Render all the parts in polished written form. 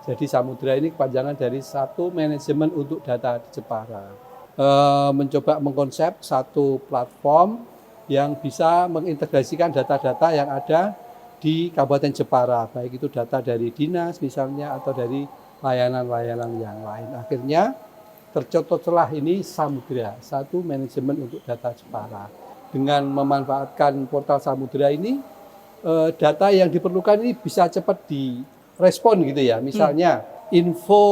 Jadi Samudra ini kepanjangan dari Satu Manajemen untuk Data di Jepara. Mencoba mengkonsep satu platform yang bisa mengintegrasikan data-data yang ada di Kabupaten Jepara, baik itu data dari dinas misalnya atau dari layanan-layanan yang lain. Akhirnya tercetuslah ini Samudra, Satu Manajemen untuk Data Jepara. Dengan memanfaatkan portal Samudra ini, data yang diperlukan ini bisa cepat direspon gitu ya. Misalnya info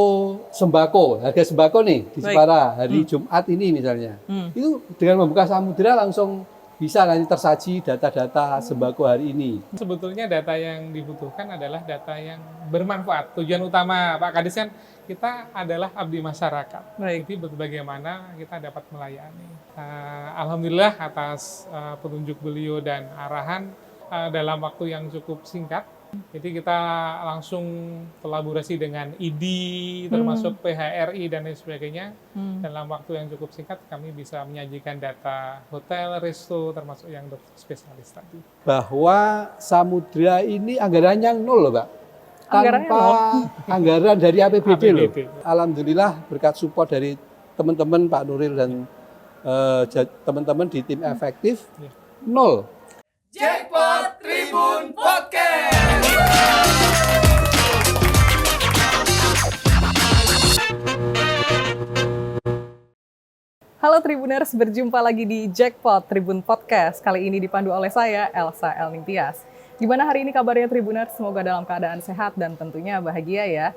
sembako, harga sembako nih di Jepara hari Jumat ini misalnya. Itu dengan membuka Samudra langsung bisa nanti tersaji data-data sembako hari ini. Sebetulnya data yang dibutuhkan adalah data yang bermanfaat. Tujuan utama Pak Kadis kan kita adalah abdi masyarakat. Jadi bagaimana kita dapat melayani. Alhamdulillah atas petunjuk beliau dan arahan dalam waktu yang cukup singkat. Jadi kita langsung kolaborasi dengan ID, termasuk PHRI dan lain sebagainya. Dalam waktu yang cukup singkat kami bisa menyajikan data hotel, resto, termasuk yang dokter spesialis tadi. Bahwa Samudra ini anggarannya nol loh Pak. Tanpa anggaran dari APBD loh. Alhamdulillah berkat support dari teman-teman Pak Nuril dan teman-teman di tim efektif, nol. Jackpot Tribun Podcast. Halo Tribuners, berjumpa lagi di Jackpot Tribun Podcast. Kali ini dipandu oleh saya, Elsa Elningtyas. Gimana hari ini kabarnya Tribuners? Semoga dalam keadaan sehat dan tentunya bahagia ya.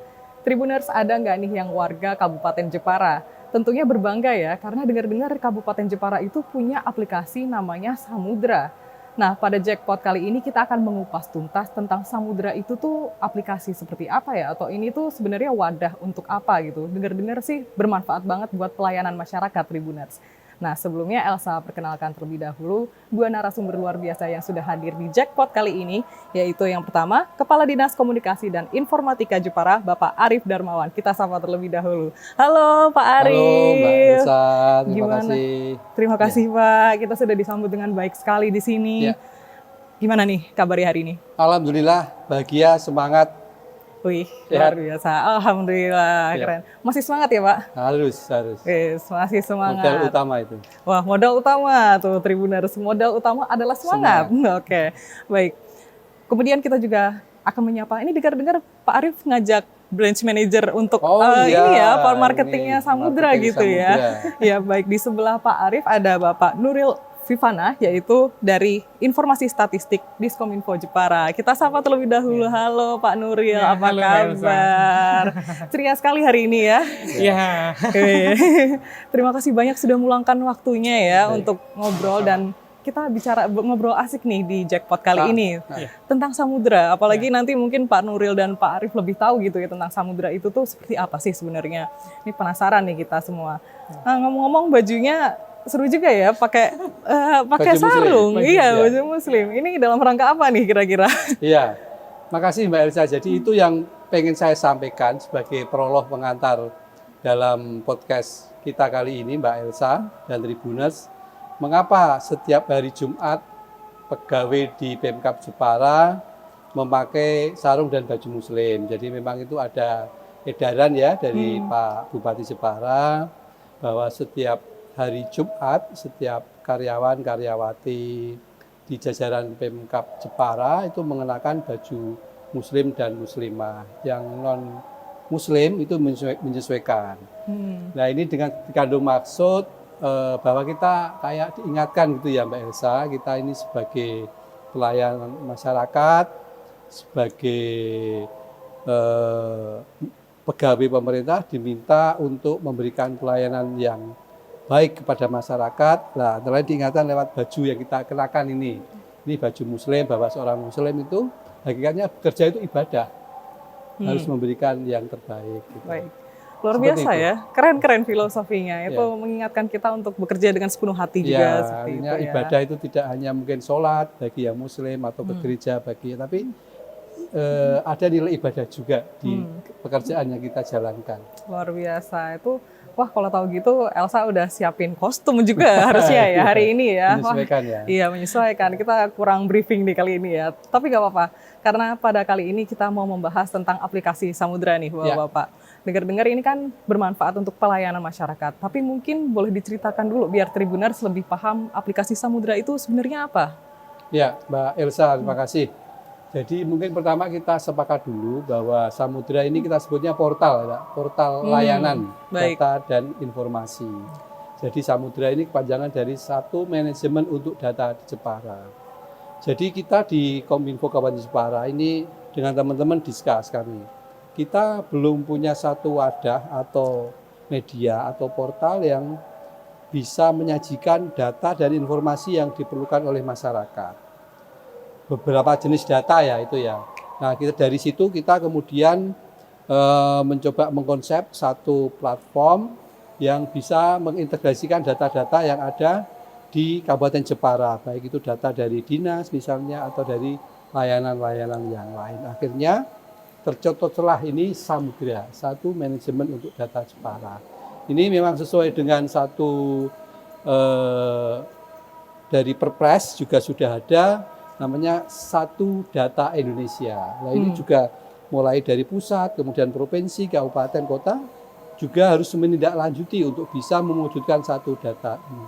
Tribuners, ada nggak nih yang warga Kabupaten Jepara? Tentunya berbangga ya, karena dengar-dengar Kabupaten Jepara itu punya aplikasi namanya Samudra. Nah, pada Jackpot kali ini kita akan mengupas tuntas tentang Samudra itu tuh aplikasi seperti apa ya? Atau ini tuh sebenarnya wadah untuk apa gitu? Dengar-dengar sih bermanfaat banget buat pelayanan masyarakat Tribuners. Nah, sebelumnya Elsa perkenalkan terlebih dahulu dua narasumber luar biasa yang sudah hadir di Jackpot kali ini, yaitu yang pertama, Kepala Dinas Komunikasi dan Informatika Jepara, Bapak Arif Darmawan. Kita sapa terlebih dahulu. Halo Pak Arif. Halo Mbak Elsa, terima kasih. Terima kasih Pak, kita sudah disambut dengan baik sekali di sini. Gimana nih kabarnya hari ini? Alhamdulillah, bahagia, semangat. Wih, luar biasa. Alhamdulillah, keren. Masih semangat ya Pak? Harus. Masih semangat. Modal utama itu. Wah, modal utama tuh Tribuners. Modal utama adalah semangat. Oke, baik. Kemudian kita juga akan menyapa, ini dengar-dengar Pak Arif ngajak branch manager untuk ini ya, marketingnya Samudra gitu ya. Ya, baik. Di sebelah Pak Arif ada Bapak Nuril Vivana, yaitu dari Informasi Statistik Diskominfo Jepara. Kita sapa terlebih dahulu. Halo Pak Nuril, apa kabar? Ceria sekali hari ini ya. Iya. Terima kasih banyak sudah meluangkan waktunya ya untuk ngobrol, dan kita ngobrol asik nih di Jackpot kali ini tentang Samudra. Apalagi nanti mungkin Pak Nuril dan Pak Arif lebih tahu gitu ya tentang Samudra itu tuh seperti apa sih sebenarnya. Ini penasaran nih kita semua. Nah, ngomong-ngomong bajunya seru juga ya, pakai sarung. Baju muslim. Ini dalam rangka apa nih kira-kira? Iya, makasih Mbak Elsa. Jadi itu yang pengen saya sampaikan sebagai prolog pengantar dalam podcast kita kali ini Mbak Elsa dan Tribuners. Mengapa setiap hari Jumat pegawai di Pemkab Jepara memakai sarung dan baju muslim. Jadi memang itu ada edaran ya dari Pak Bupati Jepara bahwa setiap hari Jumat, setiap karyawan-karyawati di jajaran Pemkab Jepara itu mengenakan baju muslim dan muslimah. Yang non-muslim itu menyesuaikan. Nah, ini dengan dikandung maksud bahwa kita kayak diingatkan gitu ya Mbak Elsa, kita ini sebagai pelayan masyarakat, sebagai pegawai pemerintah diminta untuk memberikan pelayanan yang baik kepada masyarakat. Nah, antara lain diingatkan lewat baju yang kita kenakan ini. Ini baju muslim, bahwa seorang muslim itu hakikatnya bekerja itu ibadah. Harus memberikan yang terbaik. Gitu. Baik. Luar biasa ya, keren-keren filosofinya. Itu mengingatkan kita untuk bekerja dengan sepenuh hati juga. Seperti itu, ibadah itu tidak hanya mungkin sholat bagi yang muslim atau ke gereja bagi, tapi ada nilai ibadah juga di pekerjaan yang kita jalankan. Luar biasa, itu Wah, kalau tahu gitu Elsa udah siapin kostum juga harusnya ya hari ini ya. Wah, Menyesuaikan ya. iya, menyesuaikan. Kita kurang briefing nih kali ini ya. Tapi nggak apa-apa, karena pada kali ini kita mau membahas tentang aplikasi Samudra nih, Bapak-Bapak. Dengar-dengar ini kan bermanfaat untuk pelayanan masyarakat. Tapi mungkin boleh diceritakan dulu biar Tribuners lebih paham aplikasi Samudra itu sebenarnya apa? Ya, Mbak Elsa, terima kasih. Jadi mungkin pertama kita sepakat dulu bahwa Samudra ini kita sebutnya portal, ya, portal layanan baik. data dan informasi. Jadi Samudra ini kepanjangan dari Satu Manajemen untuk Data di Jepara. Jadi kita di Kominfo Kabupaten Jepara ini dengan teman-teman diskus kami. Kita belum punya satu wadah atau media atau portal yang bisa menyajikan data dan informasi yang diperlukan oleh masyarakat. Beberapa jenis data ya itu ya. Nah, kita dari situ kita kemudian mencoba mengkonsep satu platform yang bisa mengintegrasikan data-data yang ada di Kabupaten Jepara, baik itu data dari dinas misalnya atau dari layanan-layanan yang lain. Akhirnya tercetuslah ini Samudra, Satu Manajemen untuk Data Jepara. Ini memang sesuai dengan satu dari Perpres juga sudah ada, namanya Satu Data Indonesia. Nah ini juga mulai dari pusat, kemudian provinsi, kabupaten, kota juga harus menindaklanjuti untuk bisa mewujudkan satu data ini.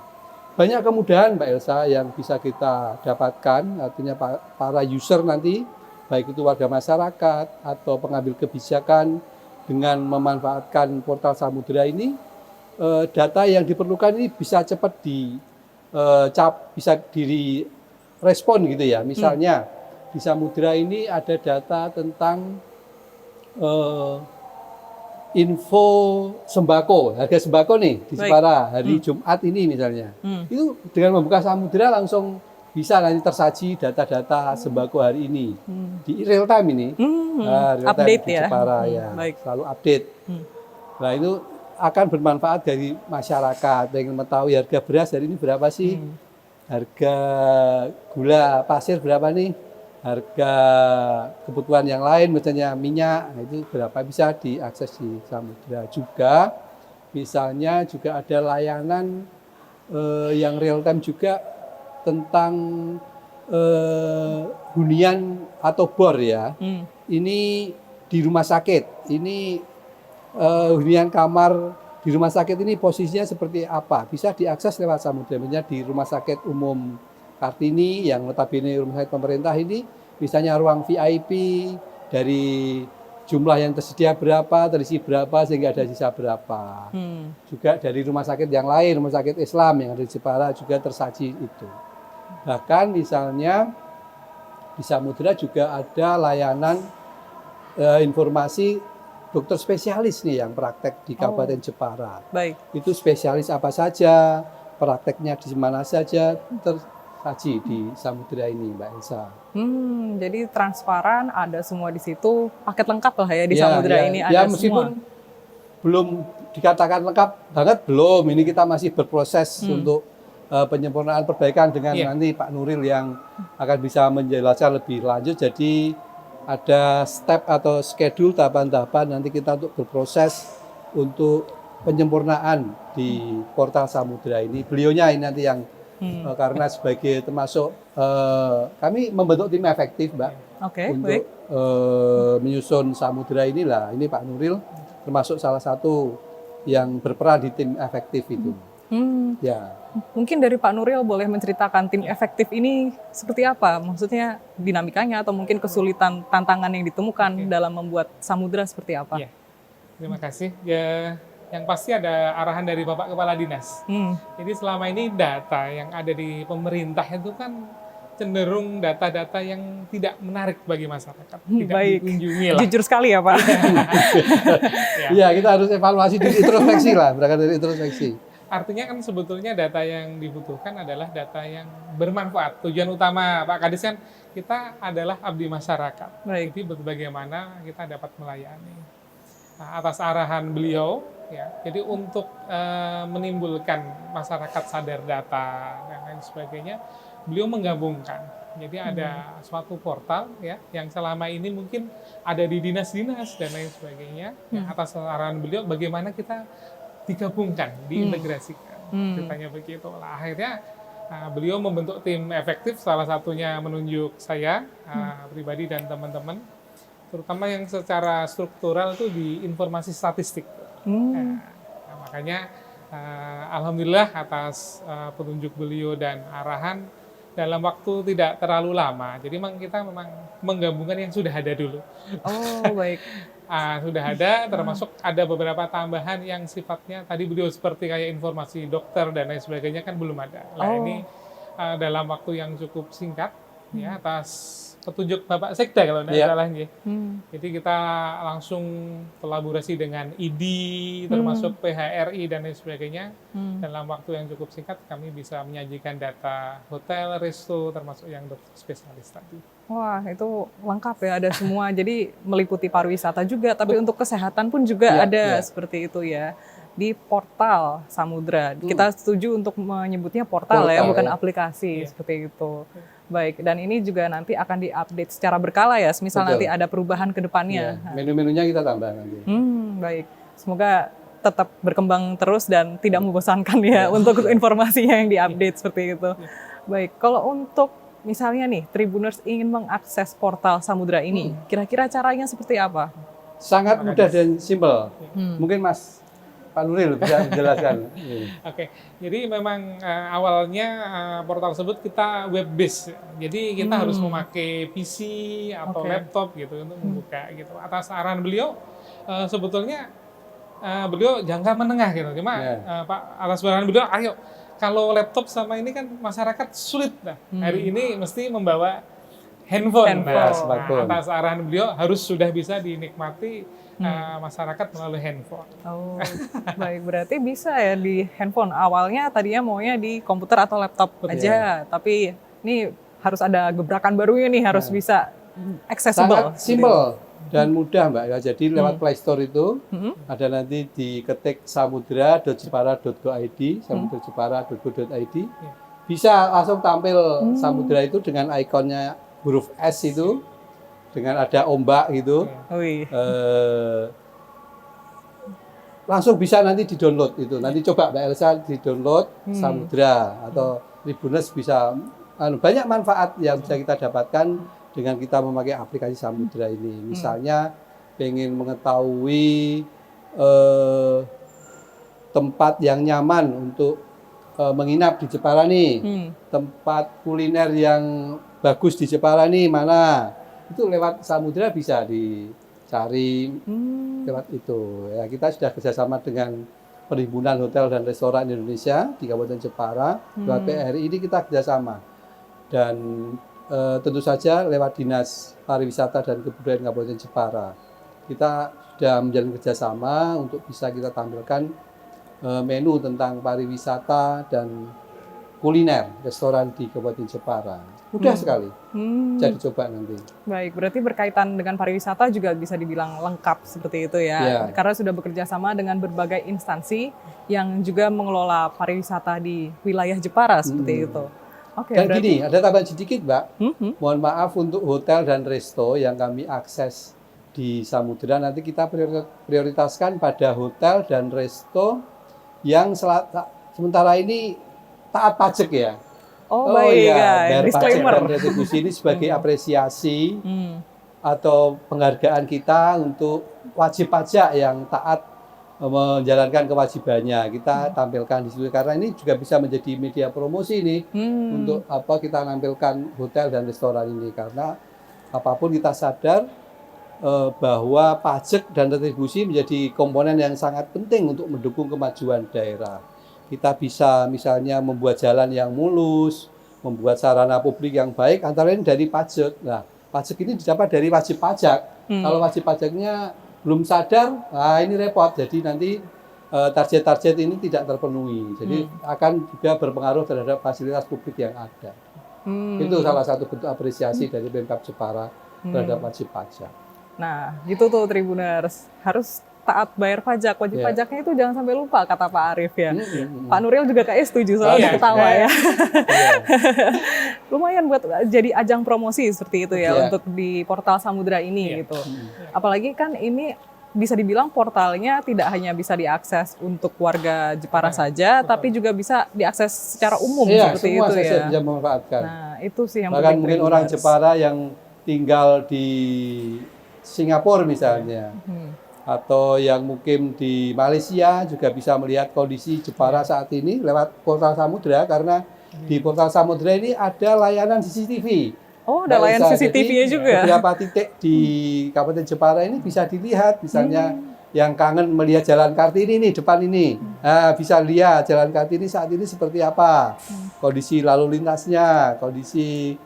Banyak kemudahan Mbak Elsa yang bisa kita dapatkan, artinya para user nanti, baik itu warga masyarakat atau pengambil kebijakan dengan memanfaatkan portal Samudra ini, data yang diperlukan ini bisa cepat bisa respon gitu ya. Misalnya di Samudra ini ada data tentang info sembako, harga sembako nih di Jepara hari Jumat ini misalnya. Itu dengan membuka Samudra langsung bisa nanti tersaji data-data sembako hari ini di real time ini. Real update time di ya. Jepara ya, selalu update. Nah itu akan bermanfaat dari masyarakat yang mengetahui harga beras hari ini berapa sih. Harga gula pasir berapa nih? Harga kebutuhan yang lain, misalnya minyak, itu berapa bisa diakses di Samudra. Juga, misalnya juga ada layanan yang real time juga tentang hunian atau bor ya. Ini di rumah sakit, ini hunian kamar di rumah sakit ini posisinya seperti apa? Bisa diakses lewat Samudra. Misalnya di Rumah Sakit Umum Kartini yang notabene rumah sakit pemerintah ini, misalnya ruang VIP dari jumlah yang tersedia berapa, terisi berapa, sehingga ada sisa berapa. Juga dari rumah sakit yang lain, rumah sakit Islam yang ada di Jepara juga tersaji itu. Bahkan misalnya di Samudra juga ada layanan informasi dokter spesialis nih yang praktek di Kabupaten Jepara. Baik. Itu spesialis apa saja, prakteknya di mana saja, tersaji di Samudra ini, Mbak Elsa. Jadi transparan, ada semua di situ, paket lengkap lah ya di Samudra ini ada meskipun semua. Belum dikatakan lengkap banget, belum. Ini kita masih berproses untuk penyempurnaan perbaikan dengan nanti Pak Nuril yang akan bisa menjelaskan lebih lanjut. Jadi ada step atau schedule tahapan-tahapan nanti kita untuk berproses untuk penyempurnaan di portal Samudra ini. Beliaunya ini nanti yang karena sebagai termasuk kami membentuk tim efektif, Mbak, untuk menyusun Samudra inilah. Ini Pak Nuril termasuk salah satu yang berperan di tim efektif itu. Ya. Mungkin dari Pak Nuril boleh menceritakan tim efektif ini seperti apa? Maksudnya dinamikanya atau mungkin kesulitan tantangan yang ditemukan dalam membuat Samudra seperti apa? Ya. Terima kasih. Ya, yang pasti ada arahan dari Bapak Kepala Dinas. Jadi selama ini data yang ada di pemerintah itu kan cenderung data-data yang tidak menarik bagi masyarakat, tidak dikunjungi lah. Jujur sekali ya Pak. Iya, kita harus evaluasi diri, introspeksi lah, berangkat dari introspeksi. Artinya kan sebetulnya data yang dibutuhkan adalah data yang bermanfaat. Tujuan utama Pak Kadis kan kita adalah abdi masyarakat. Jadi bagaimana kita dapat melayani. Nah, atas arahan beliau, ya, jadi untuk menimbulkan masyarakat sadar data dan lain sebagainya, beliau menggabungkan. Jadi ada suatu portal ya yang selama ini mungkin ada di dinas-dinas dan lain sebagainya. Ya, atas arahan beliau, bagaimana kita digabungkan, diintegrasikan. Ceritanya begitu. Lah, akhirnya beliau membentuk tim efektif, salah satunya menunjuk saya pribadi dan teman-teman, terutama yang secara struktural itu di informasi statistik. Nah, makanya alhamdulillah atas petunjuk beliau dan arahan dalam waktu tidak terlalu lama. Jadi kita memang menggabungkan yang sudah ada dulu. Oh, baik. Sudah ada, termasuk ada beberapa tambahan yang sifatnya tadi beliau seperti kayak informasi dokter dan lain sebagainya kan belum ada. Nah, ini dalam waktu yang cukup singkat ya atas petunjuk Bapak Sekda kalau tidak salah ya. Jadi kita langsung kolaborasi dengan ID, termasuk PHRI dan lain sebagainya. Dalam waktu yang cukup singkat kami bisa menyajikan data hotel, resto, termasuk yang dokter spesialis tadi. Wah, itu lengkap ya, ada semua. Jadi meliputi pariwisata juga, tapi untuk kesehatan pun juga ada seperti itu ya. Di portal Samudra. Kita setuju untuk menyebutnya portal ya, bukan aplikasi seperti itu. Baik, dan ini juga nanti akan diupdate secara berkala ya, misal nanti ada perubahan ke depannya. Menu-menunya kita tambah nanti. Baik, semoga tetap berkembang terus dan tidak membosankan ya untuk informasinya yang diupdate seperti itu. Baik, kalau untuk misalnya nih, Tribuners ingin mengakses portal Samudra ini, kira-kira caranya seperti apa? Sangat mudah dan simpel. Mungkin Mas Pak Nuril bisa menjelaskan. Oke, jadi memang awalnya portal tersebut kita web based, jadi kita harus memakai PC atau laptop gitu untuk membuka gitu. Atas arahan beliau, sebetulnya beliau jangka menengah gitu, cuma Pak atas arahan beliau, ayo kalau laptop sama ini kan masyarakat sulit, hari ini mesti membawa handphone. Atas arahan beliau harus sudah bisa dinikmati masyarakat melalui handphone. Oh, baik, berarti bisa ya di handphone. Awalnya tadinya maunya di komputer atau laptop aja, tapi ini harus ada gebrakan barunya nih, harus bisa accessible. Sangat simpel dan mudah Mbak ya. Jadi lewat Play Store itu ada nanti diketik samudra.jepara.go.id, samudra.jepara.go.id. Bisa langsung tampil Samudra itu dengan ikonnya huruf S itu, dengan ada ombak gitu, langsung bisa nanti di-download itu. Nanti coba Mbak Elsa di-download Samudra atau Tribuners bisa, banyak manfaat yang bisa kita dapatkan dengan kita memakai aplikasi Samudra ini. Misalnya pengen mengetahui tempat yang nyaman untuk menginap di Jepara nih, tempat kuliner yang bagus di Jepara nih mana, itu lewat Samudra bisa dicari lewat itu. Ya, kita sudah kerjasama dengan Perhimpunan Hotel dan Restoran Indonesia di Kabupaten Jepara, lewat PRI ini kita kerjasama. Dan tentu saja lewat Dinas Pariwisata dan Kebudayaan Kabupaten Jepara. Kita sudah menjalin kerjasama untuk bisa kita tampilkan menu tentang pariwisata dan kuliner restoran di Kabupaten Jepara. Mudah sekali, bisa dicoba nanti. Baik, berarti berkaitan dengan pariwisata juga bisa dibilang lengkap seperti itu ya. Karena sudah bekerja sama dengan berbagai instansi yang juga mengelola pariwisata di wilayah Jepara seperti itu. Dan berarti gini, ada tambahan sedikit Mbak. Mohon maaf untuk hotel dan resto yang kami akses di Samudra, nanti kita prioritaskan pada hotel dan resto yang sementara ini taat pajak ya. Baik, bayar disclaimer. Pajak dan retribusi ini sebagai apresiasi atau penghargaan kita untuk wajib pajak yang taat menjalankan kewajibannya. Kita tampilkan di situ karena ini juga bisa menjadi media promosi nih untuk kita tampilkan hotel dan restoran ini, karena apapun kita sadar bahwa pajak dan retribusi menjadi komponen yang sangat penting untuk mendukung kemajuan daerah. Kita bisa misalnya membuat jalan yang mulus, membuat sarana publik yang baik, antara lain dari pajak. Nah, pajak ini didapat dari wajib pajak. Kalau wajib pajaknya belum sadar, ini repot. Jadi nanti target-target ini tidak terpenuhi. Jadi akan juga berpengaruh terhadap fasilitas publik yang ada. Itu salah satu bentuk apresiasi dari Pemkab Jepara terhadap wajib pajak. Nah, gitu tuh Tribuners. Harus taat bayar pajak, wajib pajaknya itu jangan sampai lupa, kata Pak Arief ya. Pak Nuril juga kayaknya setuju, soalnya ketawa ya. Lumayan buat jadi ajang promosi seperti itu ya untuk di portal Samudra ini gitu. Apalagi kan ini bisa dibilang portalnya tidak hanya bisa diakses untuk warga Jepara saja, tapi juga bisa diakses secara umum Iya, seperti semua itu saya ya. bisa memanfaatkan. Nah, itu sih yang Bahkan penting mungkin orang Tribuners. Jepara yang tinggal di Singapura misalnya, atau yang mungkin di Malaysia juga bisa melihat kondisi Jepara saat ini lewat portal Samudra, karena di portal Samudra ini ada layanan CCTV. Oh, ada Mbak layanan Elsa. CCTV-nya Jadi, juga. beberapa titik di Kabupaten Jepara ini bisa dilihat, misalnya yang kangen melihat Jalan Kartini nih depan ini, nah, bisa lihat Jalan Kartini saat ini seperti apa, kondisi lalu lintasnya, kondisi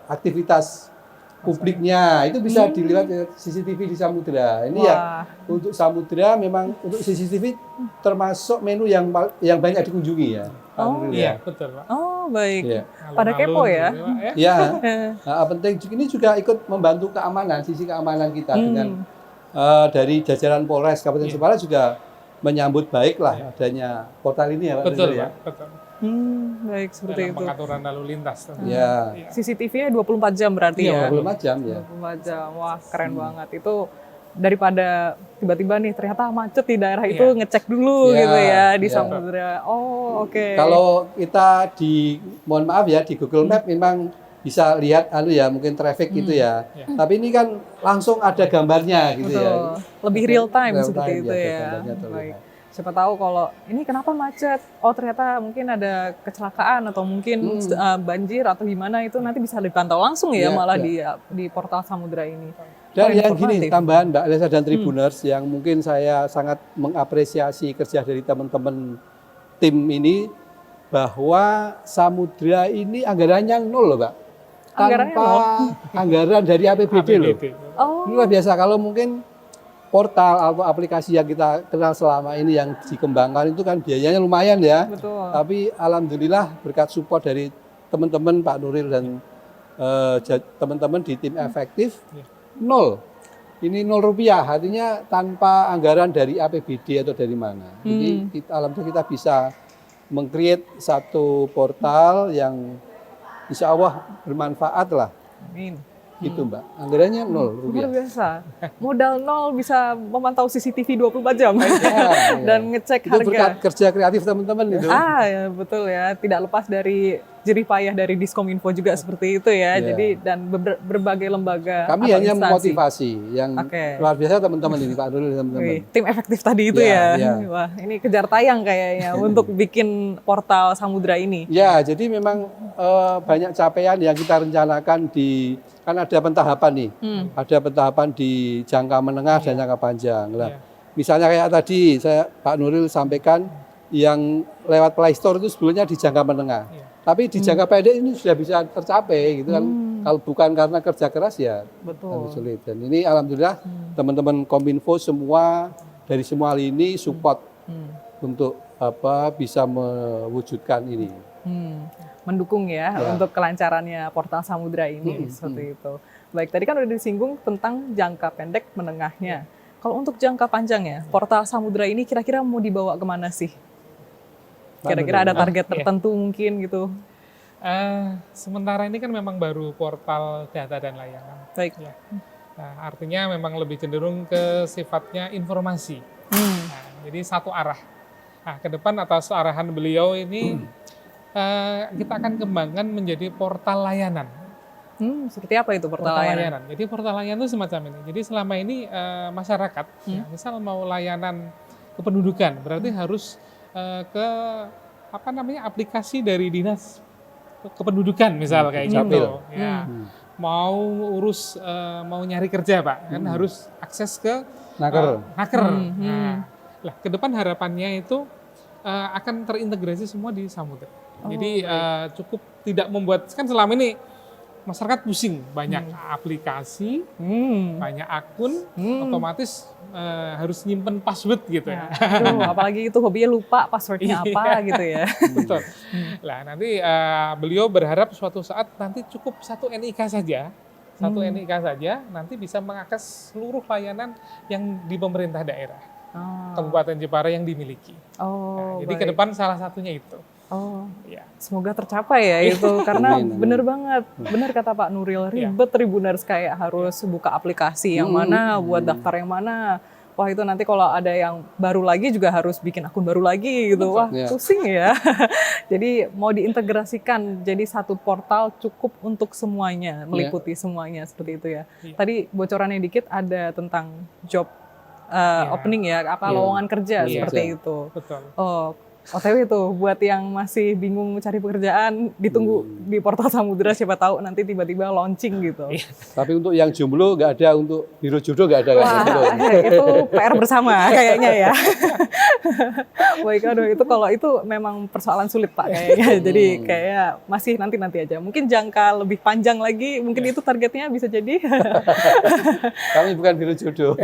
aktivitas publiknya, itu bisa dilihat CCTV di Samudra. Ini ya untuk Samudra memang untuk CCTV termasuk menu yang banyak dikunjungi ya. Oh, Iya, betul Pak. Oh, baik. Iya. Pada kepo ya. Gitu, Pak, ya. Ya, nah, penting ini juga ikut membantu keamanan, sisi keamanan kita dengan dari jajaran Polres Kabupaten Jepara juga menyambut baik lah adanya portal ini ya Pak. Betul Nuril, Pak, betul. Baik seperti Dalam itu. pengaturan lalu lintas. Ya. CCTV-nya 24 jam berarti ya. Iya, 24 jam ya. 24 jam. Wah, keren banget. Itu daripada tiba-tiba nih ternyata macet di daerah itu Iya. ngecek dulu Iya, gitu ya di iya. Samudra. Oh, oke. Kalau kita mohon maaf ya, di Google Map memang bisa lihat ya mungkin traffic gitu ya. Iya. Tapi ini kan langsung ada gambarnya gitu Betul. ya. Lebih real time Real seperti time, itu ya, ya. gambarnya terlihat. Baik. Siapa tahu kalau ini kenapa macet? Oh, ternyata mungkin ada kecelakaan atau mungkin banjir atau gimana, itu nanti bisa dipantau langsung ya, Iya, malah iya. di portal Samudra ini. Dan Oh, yang gini informatif. tambahan Mbak Elsa dan Tribuners yang mungkin saya sangat mengapresiasi kerja dari teman-teman tim ini, bahwa Samudra ini anggarannya nol loh Mbak. Anggarannya Tanpa anggaran dari APBD loh. Oh, Ini luar biasa. Kalau mungkin portal atau aplikasi yang kita kenal selama ini yang dikembangkan itu kan biayanya lumayan ya. betul. Tapi alhamdulillah berkat support dari teman-teman Pak Nuril dan teman-teman di tim efektif, nol. Ini 0 rupiah, artinya tanpa anggaran dari APBD atau dari mana. Jadi alhamdulillah kita bisa meng-create satu portal yang insya Allah bermanfaat lah. Amin. Gitu Mbak, anggarannya 0 Luar rupiah. biasa. Modal nol bisa memantau CCTV 24 jam Iya. dan ngecek Itu berkat harga. kerja kreatif teman-teman itu. Ya, betul ya. Tidak lepas dari jerih payah dari Diskominfo juga seperti itu ya. Iya. Jadi dan berbagai lembaga Kami atau hanya instansi. memotivasi yang Oke. luar biasa teman-teman ini Pak Nuril dan Wih, teman-teman. tim efektif tadi itu Iya, ya. iya. Wah, ini kejar tayang kayaknya untuk bikin portal Samudra ini. Ya, jadi memang banyak capaian yang kita rencanakan kan ada pentahapan nih. Ada pentahapan di jangka menengah dan jangka panjang. Lah, Iya. misalnya kayak tadi Pak Nuril sampaikan yang lewat Play Store itu sebelumnya di jangka menengah. Iya. Tapi di jangka pendek ini sudah bisa tercapai gitu kan. Kalau bukan karena kerja keras ya Betul. agak sulit. Dan ini alhamdulillah teman-teman Kominfo semua dari semua lini support untuk bisa mewujudkan ini. Mendukung ya untuk kelancarannya portal Samudra ini seperti itu. Baik, tadi kan udah disinggung tentang jangka pendek menengahnya. Kalau untuk jangka panjangnya, portal Samudra ini kira-kira mau dibawa kemana sih? Kira-kira ada target tertentu mungkin gitu. Sementara ini kan memang baru portal data dan layanan. Baik. Ya. Nah, artinya memang lebih cenderung ke sifatnya informasi. Nah, jadi satu arah. Nah, ke depan atas arahan beliau ini kita akan kembangkan menjadi portal layanan. Seperti apa itu portal layanan? Jadi portal layanan itu semacam ini. Jadi selama ini masyarakat, ya, misal mau layanan kependudukan, berarti harus ke aplikasi dari dinas kependudukan, misal kayak gitu. Ya. Mau urus mau nyari kerja Pak, kan harus akses ke Naker. Naker. Nah, lah ke depan harapannya itu akan terintegrasi semua di Samudra. Jadi cukup tidak membuat, kan selama ini masyarakat pusing, banyak aplikasi, banyak akun, otomatis harus nyimpen password gitu ya. Aduh, apalagi itu hobinya lupa passwordnya apa gitu ya. Betul. Nah nanti beliau berharap suatu saat nanti cukup satu NIK saja, nanti bisa mengakses seluruh layanan yang di pemerintah daerah, Kabupaten Jepara yang dimiliki. Nah, jadi ke depan salah satunya itu. Oh, Ya. semoga tercapai ya itu karena Amin, amin. bener banget, bener kata Pak Nuril, ribet Tribuners kayak harus buka aplikasi yang mana, buat daftar yang mana. Wah itu nanti kalau ada yang baru lagi juga harus bikin akun baru lagi gitu. Wah Iya. pusing ya. Jadi mau diintegrasikan jadi satu portal cukup untuk semuanya, meliputi semuanya seperti itu ya. Iya. Tadi bocorannya dikit ada tentang job opening ya, apa Iya. lowongan kerja Iya. seperti itu. Betul. Oh, OTW tuh buat yang masih bingung mencari pekerjaan, ditunggu di portal Samudra, siapa tahu nanti tiba-tiba launching gitu. Tapi untuk yang jomblo nggak ada, untuk biro jodoh nggak ada. kan? Wah, Gitu. itu PR bersama kayaknya ya. Baik, aduh itu kalau itu memang persoalan sulit Pak kayaknya. Jadi kayak masih nanti aja. Mungkin jangka lebih panjang lagi, mungkin itu targetnya bisa jadi. Kami bukan biro jodoh.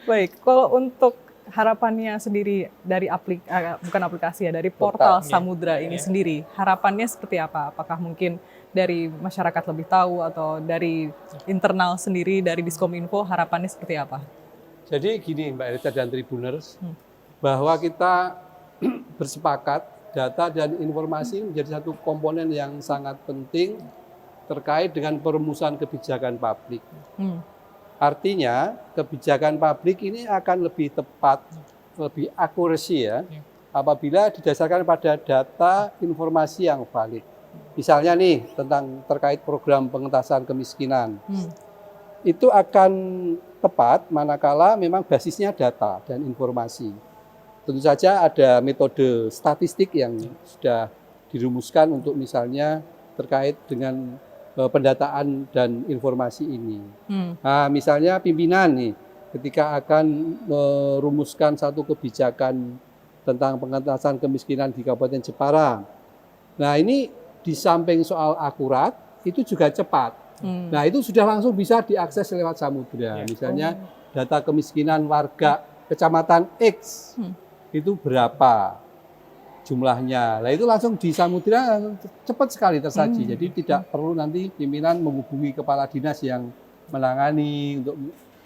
Baik, kalau untuk harapannya sendiri dari bukan aplikasi ya, dari portal Portal, Samudra ini sendiri, harapannya seperti apa? Apakah mungkin dari masyarakat lebih tahu atau dari internal sendiri dari Diskominfo harapannya seperti apa? Jadi gini Mbak Elisa dan Tribuners, bahwa kita bersepakat data dan informasi menjadi satu komponen yang sangat penting terkait dengan perumusan kebijakan publik. Artinya kebijakan publik ini akan lebih tepat, lebih akurasi ya, apabila didasarkan pada data informasi yang valid. Misalnya nih tentang terkait program pengentasan kemiskinan, itu akan tepat manakala memang basisnya data dan informasi. Tentu saja ada metode statistik yang sudah dirumuskan untuk misalnya terkait dengan pendataan dan informasi ini. Nah, misalnya pimpinan nih, ketika akan merumuskan satu kebijakan tentang pengentasan kemiskinan di Kabupaten Jepara. Nah, ini di samping soal akurat, itu juga cepat. Nah, itu sudah langsung bisa diakses lewat Samudra. Misalnya data kemiskinan warga kecamatan X itu berapa jumlahnya. Nah, itu langsung di Samudra cepat sekali tersaji. Jadi tidak perlu nanti pimpinan menghubungi kepala dinas yang menangani untuk,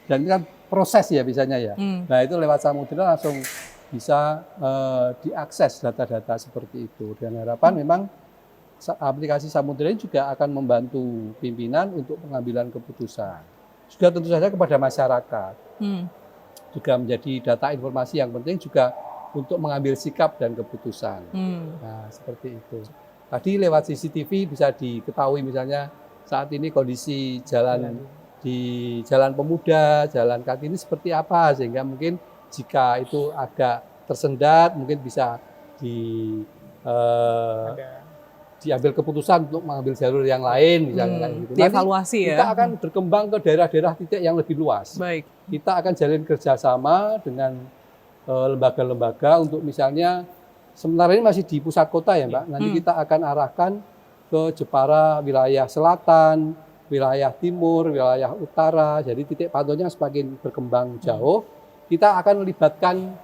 dan itu kan proses ya biasanya ya. Nah, itu lewat Samudra langsung bisa diakses data-data seperti itu. Dan harapan memang aplikasi Samudra ini juga akan membantu pimpinan untuk pengambilan keputusan. Juga tentu saja kepada masyarakat. Juga menjadi data informasi yang penting juga untuk mengambil sikap dan keputusan. Nah, seperti itu. Tadi lewat CCTV bisa diketahui misalnya saat ini kondisi jalan di Jalan Pemuda, Jalan Kartini seperti apa, sehingga mungkin jika itu agak tersendat mungkin bisa diambil keputusan untuk mengambil jalur yang lain misalnya kayak gitu. Dievaluasi ya. Kita akan berkembang ke daerah-daerah titik yang lebih luas. Baik. Kita akan jalin kerjasama dengan lembaga-lembaga untuk misalnya sementara ini masih di pusat kota ya Mbak. Nanti kita akan arahkan ke Jepara wilayah selatan, wilayah timur, wilayah utara. Jadi titik pantaunya semakin berkembang jauh. Kita akan melibatkan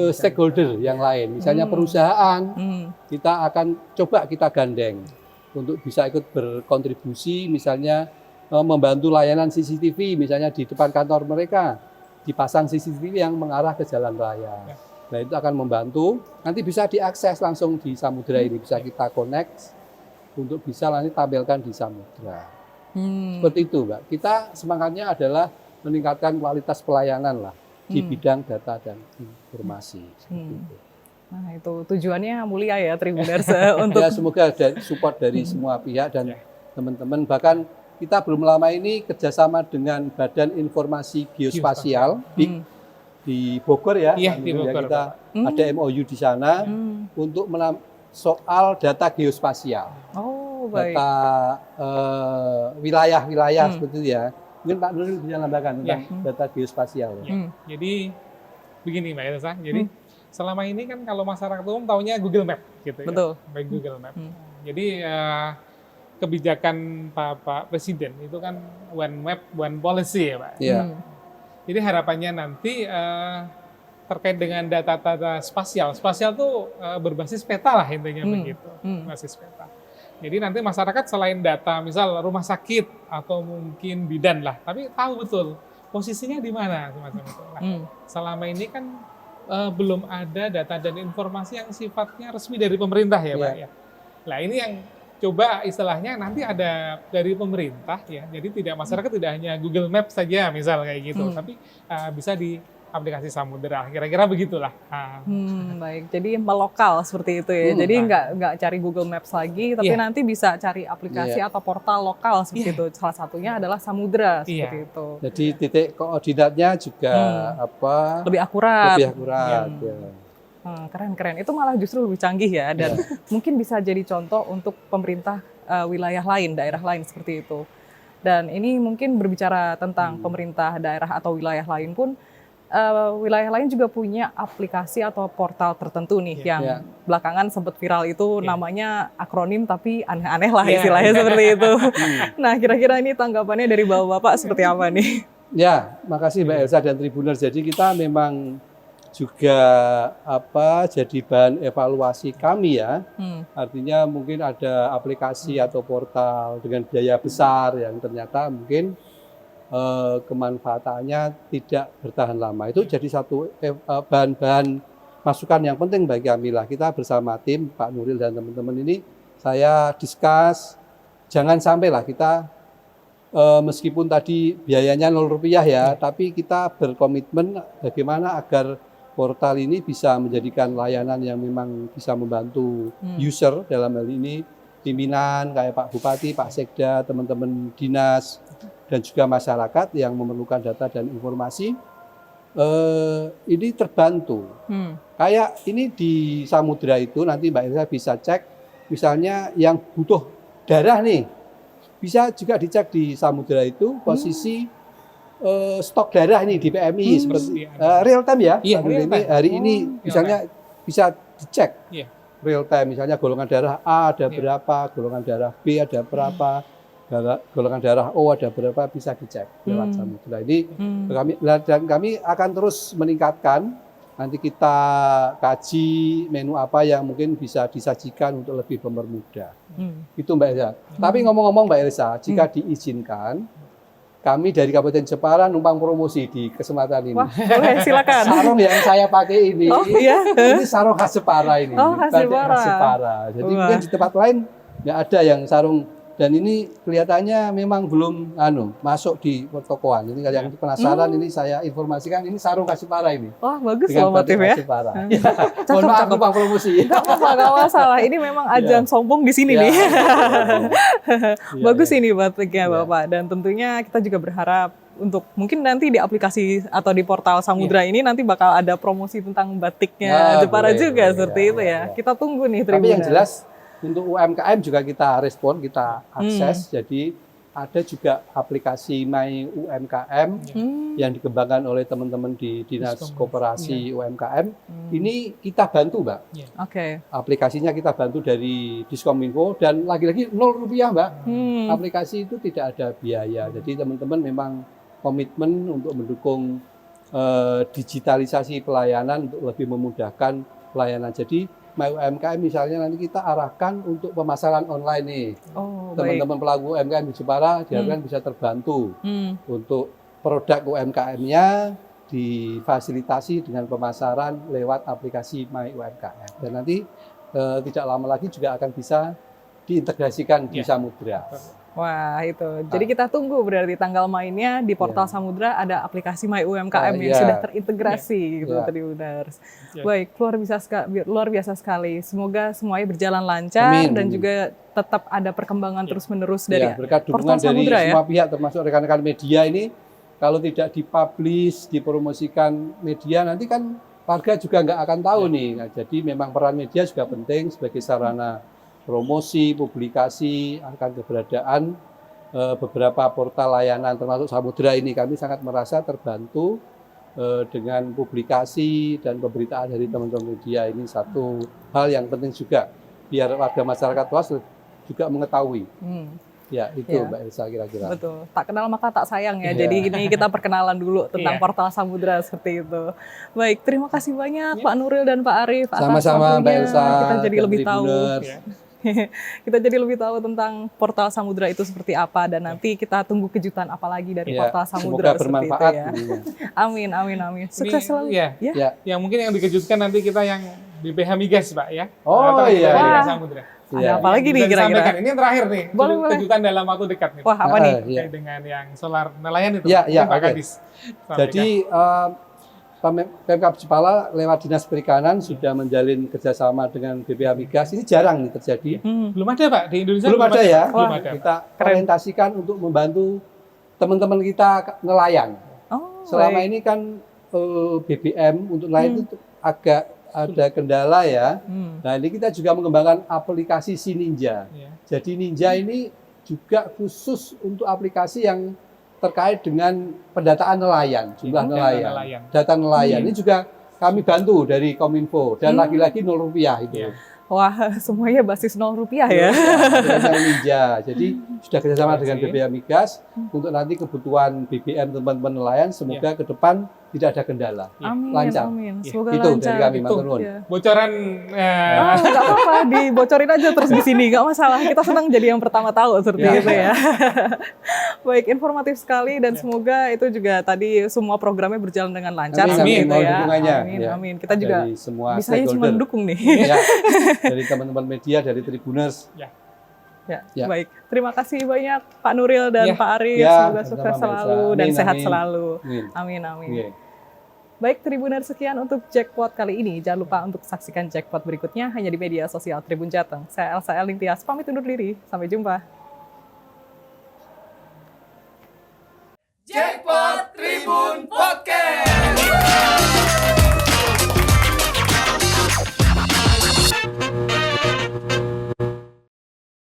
stakeholder yang lain, misalnya perusahaan. Kita akan coba kita gandeng untuk bisa ikut berkontribusi, misalnya membantu layanan CCTV, misalnya di depan kantor mereka dipasang CCTV yang mengarah ke jalan raya. Nah, itu akan membantu. Nanti bisa diakses langsung di Samudra ini, bisa kita connect untuk bisa nanti tampilkan di Samudra. Seperti itu, Mbak. Kita semangatnya adalah meningkatkan kualitas pelayanan lah di bidang data dan informasi. Seperti itu. Nah, itu tujuannya mulia ya Tribuners untuk Ya, semoga ada support dari semua pihak dan teman-teman. Bahkan kita belum lama ini kerjasama dengan Badan Informasi Geospasial di Bogor ya. Iya, di Bogor. Kita ada MOU di sana untuk soal data geospasial. Oh, baik. Data wilayah-wilayah seperti itu ya. Mungkin Pak Nuril bisa menambahkan tentang data geospasial. Jadi begini Mbak Elsa, jadi selama ini kan kalau masyarakat umum taunya Google Map gitu. Betul. Ya, baik Google Map. Jadi kebijakan Pak Presiden itu kan one map, one policy ya Pak. Iya. Jadi harapannya nanti terkait dengan data-data spasial. Spasial tuh berbasis peta lah intinya begitu, berbasis peta. Jadi nanti masyarakat selain data, misal rumah sakit atau mungkin bidan lah, tapi tahu betul posisinya di mana semacam itu. Nah, selama ini kan belum ada data dan informasi yang sifatnya resmi dari pemerintah ya Pak ya. Nah ini yang coba istilahnya nanti ada dari pemerintah ya, jadi masyarakat tidak hanya Google Maps saja misal kayak gitu, tapi bisa di aplikasi Samudra, kira-kira begitulah. Baik, jadi melokal seperti itu ya. Jadi nggak cari Google Maps lagi, tapi nanti bisa cari aplikasi atau portal lokal seperti itu. Salah satunya adalah Samudra seperti itu. Jadi titik koordinatnya juga lebih akurat. Lebih akurat. Keren. Itu malah justru lebih canggih ya, dan mungkin bisa jadi contoh untuk pemerintah wilayah lain, daerah lain seperti itu. Dan ini mungkin berbicara tentang pemerintah daerah atau wilayah lain pun, wilayah lain juga punya aplikasi atau portal tertentu nih yang belakangan sempat viral itu namanya akronim tapi aneh-aneh lah istilahnya seperti itu. Nah, kira-kira ini tanggapannya dari Bapak-bapak seperti apa nih? Ya, makasih Mbak Elsa dan Tribuners. Jadi kita memang juga jadi bahan evaluasi kami ya. Artinya mungkin ada aplikasi atau portal dengan biaya besar yang ternyata mungkin kemanfaatannya tidak bertahan lama. Itu jadi satu bahan-bahan masukan yang penting bagi kami lah. Kita bersama tim Pak Nuril dan teman-teman ini saya discuss, jangan sampai lah kita meskipun tadi biayanya Rp0 ya, tapi kita berkomitmen bagaimana agar portal ini bisa menjadikan layanan yang memang bisa membantu user, dalam hal ini pimpinan kayak Pak Bupati, Pak Sekda, teman-teman dinas, dan juga masyarakat yang memerlukan data dan informasi, ini terbantu. Kayak ini di Samudra itu nanti Mbak Elsa bisa cek, misalnya yang butuh darah nih, bisa juga dicek di Samudra itu posisi stok darah ini di PMI seperti real time ya. Real time. Hari ini misalnya bisa dicek real time, misalnya golongan darah A ada berapa, golongan darah B ada berapa, golongan darah O ada berapa, bisa dicek lewat Samudra. Ini kami akan terus meningkatkan. Nanti kita kaji menu apa yang mungkin bisa disajikan untuk lebih mempermudah. Itu Mbak Elsa. Tapi ngomong-ngomong Mbak Elsa, jika diizinkan, kami dari Kabupaten Jepara numpang promosi di kesempatan ini. Wah, boleh, silakan. Sarung yang saya pakai ini, ini sarung khas Jepara ini. Khas Jepara. Jadi mungkin di tempat lain nggak ada yang sarung, dan ini kelihatannya memang belum masuk di tokoan. Ini kalau yang penasaran, ini saya informasikan, ini sarung khas Jepara ini. Wah, bagus loh motifnya. Mohon maaf numpang promosi. Nggak apa-apa, nggak masalah. Ini memang ajang sombong di sini nih. Bagus ini batiknya Bapak. Dan tentunya kita juga berharap untuk mungkin nanti di aplikasi atau di portal Samudra ini nanti bakal ada promosi tentang batiknya Jepara juga seperti itu ya. Kita tunggu nih Tribuners. Tapi yang jelas untuk UMKM juga kita respon, kita akses. Jadi ada juga aplikasi My UMKM yang dikembangkan oleh teman-teman di Dinas Koperasi UMKM. Ini kita bantu, Mbak. Aplikasinya kita bantu dari Diskominfo, dan lagi-lagi Rp0, Mbak. Aplikasi itu tidak ada biaya. Jadi teman-teman memang komitmen untuk mendukung digitalisasi pelayanan untuk lebih memudahkan pelayanan. Jadi My UMKM misalnya nanti kita arahkan untuk pemasaran online nih. Teman-teman pelaku UMKM di Jepara diharapkan bisa terbantu untuk produk UMKM-nya difasilitasi dengan pemasaran lewat aplikasi My UMKM. Dan nanti tidak lama lagi juga akan bisa diintegrasikan di Samudra. Wah, itu. Jadi kita tunggu berarti tanggal mainnya di portal Samudra ada aplikasi My UMKM yang sudah terintegrasi gitu Tribuners. Baik, luar biasa sekali. Semoga semuanya berjalan lancar dan juga tetap ada perkembangan terus-menerus dari berkat portal dukungan Samudra dari semua pihak termasuk rekan-rekan media ini. Kalau tidak dipublish, dipromosikan media, nanti kan warga juga nggak akan tahu nih. Nah, jadi memang peran media juga penting sebagai sarana promosi, publikasi akan keberadaan beberapa portal layanan termasuk Samudra ini. Kami sangat merasa terbantu dengan publikasi dan pemberitaan dari teman-teman media. Ini satu hal yang penting juga biar warga masyarakat luas juga mengetahui. Ya, itu Mbak Elsa kira-kira. Betul. Tak kenal maka tak sayang ya. Jadi ini kita perkenalan dulu tentang portal Samudra seperti itu. Baik, terima kasih banyak Pak Nuril dan Pak Arif. Sama-sama Mbak Elsa. Kita jadi lebih tahu. Kita jadi lebih tahu tentang portal samudra itu seperti apa dan nanti kita tunggu kejutan apa lagi dari Ya, portal samudra semoga seperti itu bermanfaat. ya. Iya. Amin, amin, amin. Sukses Ini, selalu. ya. Ya. Yang mungkin yang dikejutkan nanti kita yang BPH Migas, Pak ya. Oh, Atau iya, BPH iya. Samudra. Ada Iya. apa lagi nih Bisa kira-kira? disampaikan. Ini yang terakhir nih. Boleh, boleh. Kejutan dalam waktu dekat nih. Wah, apa nih? Iya. Terkait dengan yang solar nelayan itu. Iya, iya, Mungkin Pak oke. Kadis. sampaikan. Jadi Pemkab Jepara lewat Dinas Perikanan sudah menjalin kerjasama dengan BPH Migas. Ini jarang nih terjadi. belum ada Pak di Indonesia. Belum ada ya. Belum Wah. ada. Pak. Kita orientasikan untuk membantu teman-teman kita nelayan. Oh, Selama baik. ini kan BBM untuk nelayan itu agak ada kendala ya. Nah ini kita juga mengembangkan aplikasi Si Ninja. Iya. Jadi Ninja ini juga khusus untuk aplikasi yang terkait dengan pendataan nelayan, jumlah Data nelayan, nelayan. data nelayan. Ini juga kami bantu dari Kominfo dan lagi-lagi Rp0 itu. Iya. Wah, semuanya basis Rp0 ya. Dengan Ninja. Jadi sudah kerjasama dengan Terima kasih. BPH Migas untuk nanti kebutuhan BBM teman-teman nelayan. Semoga ke depan tidak ada kendala. Amin, Lancar. amin. Iya. Semoga Itu lancar. dari kami, Itu. matur nuwun. Iya. Bocoran Nggak apa-apa, dibocorin aja terus di sini, nggak masalah. Kita senang jadi yang pertama tahu seperti Ya. itu ya. Baik, informatif sekali dan semoga itu juga tadi semua programnya berjalan dengan lancar Amin, seperti amin. itu Mohon ya. dukungannya. Amin, Ya. amin. Kita juga Dari semua bisanya cuma stakeholder. mendukung nih. Ya, dari teman-teman media, dari Tribuners. Ya, Ya. baik. Terima kasih banyak Pak Nuril dan Ya. Pak Aris. Ya, Semoga sukses sama-sama, selalu Mbak Elsa. dan Amin, sehat amin. selalu. Amin. Amin, amin. Oke. Baik, Tribuner, sekian untuk Jackpot kali ini. Jangan lupa untuk saksikan Jackpot berikutnya hanya di media sosial Tribun Jateng. Saya Elsa Elingtias, pamit undur diri. Sampai jumpa. Jackpot